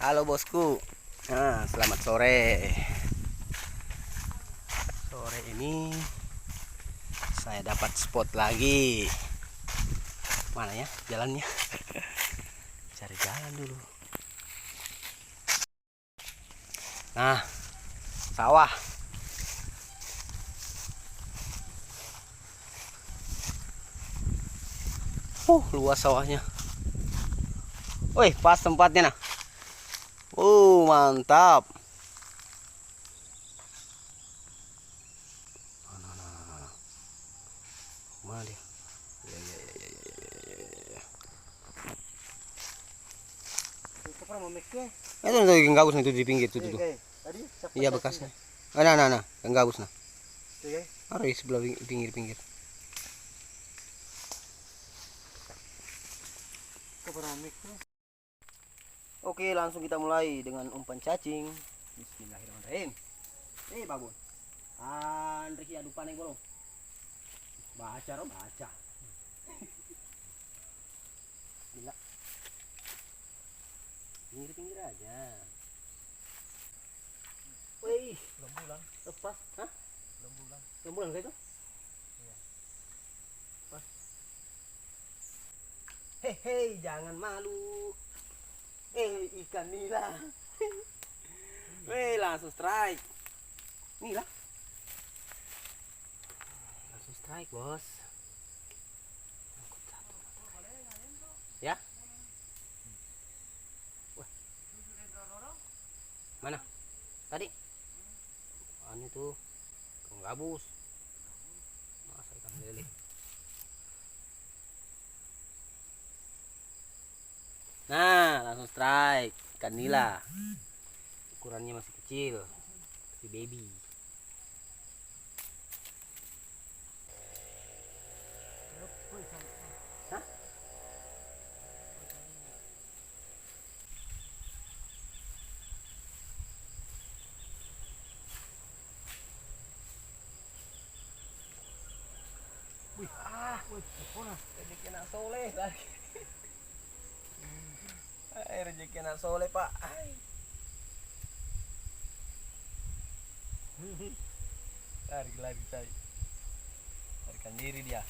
Halo bosku. Nah, selamat sore. Sore ini saya dapat spot lagi. Mana ya jalannya? Cari jalan dulu. Nah, sawah. Luas sawahnya. Woi, pas tempatnya nah. Mantap. Mana dia? Ya, ya, ya, ya, ya, ya. Itu yang gabus itu di pinggir tuh. Iya bekasnya. Nah, yang gabus nah. Ada di sebelah pinggir-pinggir. Oke, langsung kita mulai dengan umpan cacing. Bismillahirrahmanirrahim. Babon. Andre adu paneng golong. Baca. Bismillah. Pinggir-pinggir aja. Wih, lembulan. Lepas, hah? Lembulan kayak itu? Iya. Pas. Hei, jangan malu. Ikan nila. Langsung strike. Nila. Langsung strike, bos. Ya. Wah. Mana? Tadi. Ini tuh ikan gabus. Masa ikan lele. Nah, langsung strike. Ikan nila. Ukurannya masih kecil. Si baby. Hah? Rezeki anak soleh lagi. Rezeki anak soleh pak. Lari saya. Larikan diri dia.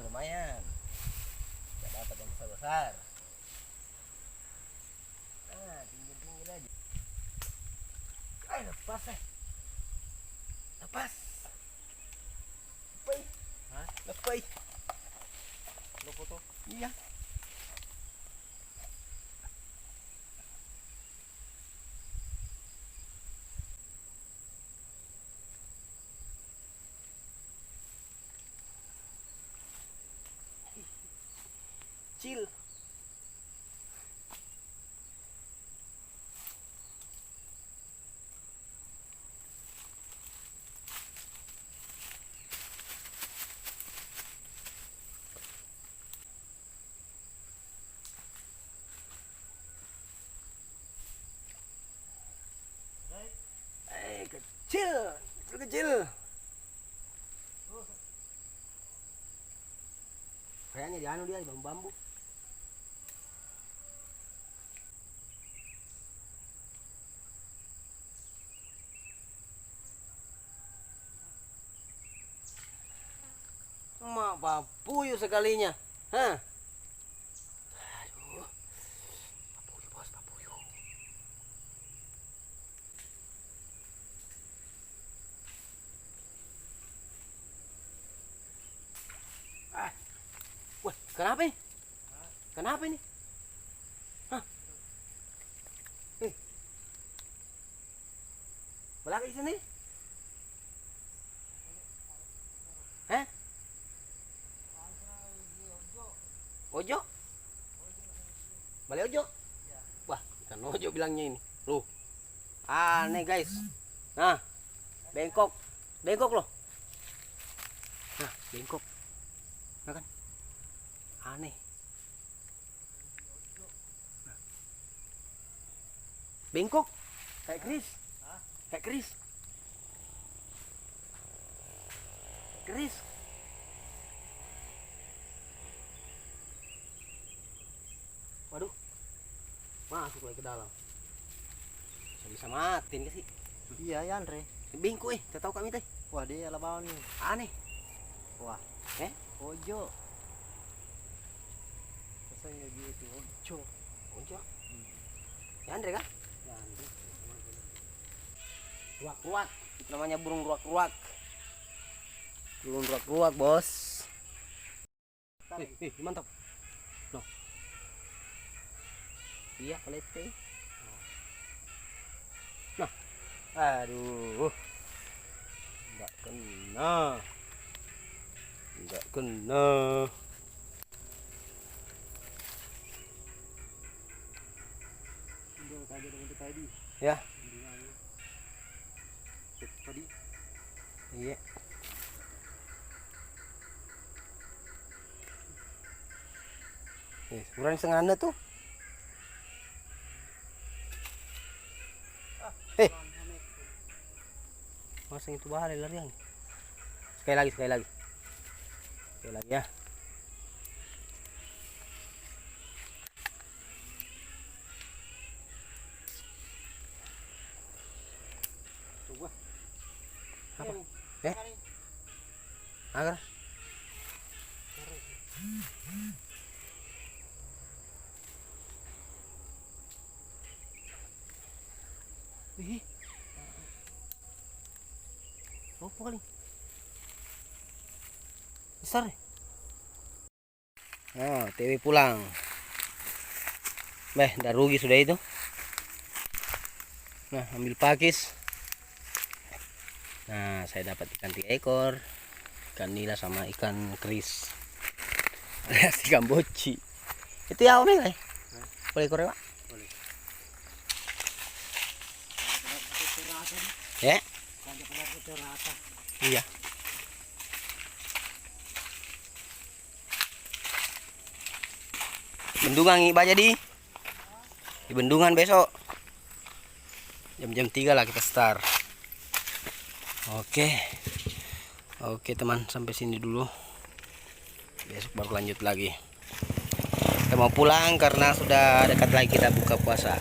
Lumayan. Tidak dapat yang besar-besar. Pinggir-pinggir aja. Lepas. Lepai. Lo foto? Iya. Chill. Kecil. Kayaknya di anu dia di bambu-bambu. Mak papuyu sekalinya. Hah? Aduh. Papuyu, bos, papuyu. Wah, kenapa ini? Kenapa ini? Hah? Belakang sini? Hah? Ojo? Balik ojo? Wah, ikan ojo bilangnya ini. Loh. Aneh guys. Nah, bengkok loh. Nah, bengkok. Nah kan? Aneh. Bengkok. Kayak keris. Kayak keris. Keris. Waduh, masuk lagi ke dalam. Bisa matiin ke sih? Iya ya Andre. Bingku tahu kami teh. Wah dia labawan nih. Aneh. Wah. Ojo. Rasanya gitu. Ojo. Ojo. Ya Andre kan? Ya Andre. Ruak-ruak. Itu namanya burung ruak-ruak. Burung ruak-ruak bos. Mantap. Loh. Iya pelete. Nah. Aduh. Enggak kena. Enggak kena. Ya. Tadi. Iya. Kurang setengah anda tuh. Masang itu bahaya larian. Sekali lagi. Sekali lagi ya. Coba. Apa? Agar. Ih. Apa kali? Besar. Oh, TW pulang. Udah rugi sudah itu. Nah, ambil pakis. Nah, saya dapat ikan 3 ekor. Ikan nila sama ikan keris. Ikan boci. Itu ya Om ya? Boleh ekor ya, Pak? Boleh. Ya? Iya. Bendungan Iba jadi. Di bendungan besok. Jam-jam 3 lah kita start. Oke. Oke teman, sampai sini dulu. Besok baru lanjut lagi. Kita mau pulang karena sudah dekat lagi kita buka puasa.